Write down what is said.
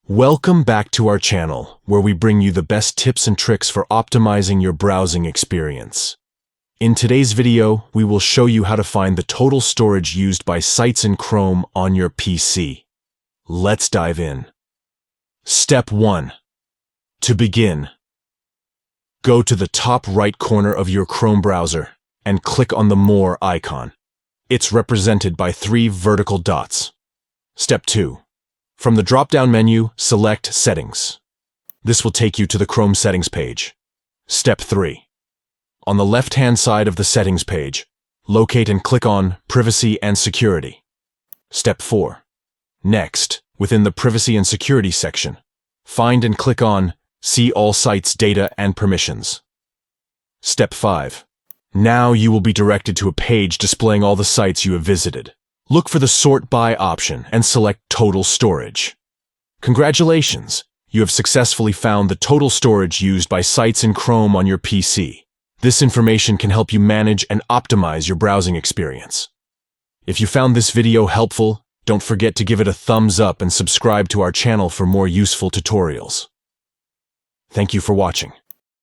Welcome back to our channel, where we bring you the best tips and tricks for optimizing your browsing experience. In today's video, we will show you how to find the total storage used by sites in Chrome on your PC. Let's dive in. Step 1. To begin, go to the top right corner of your Chrome browser and click on the More icon. It's represented by 3 vertical dots. Step 2. From the drop-down menu, select Settings. This will take you to the Chrome Settings page. Step 3. On the left-hand side of the Settings page, locate and click on Privacy and Security. Step 4. Next, within the Privacy and Security section, find and click on See All Sites Data and Permissions. Step 5. Now you will be directed to a page displaying all the sites you have visited. Look for the Sort By option and select Total Storage. Congratulations! You have successfully found the total storage used by sites in Chrome on your PC. This information can help you manage and optimize your browsing experience. If you found this video helpful, don't forget to give it a thumbs up and subscribe to our channel for more useful tutorials. Thank you for watching.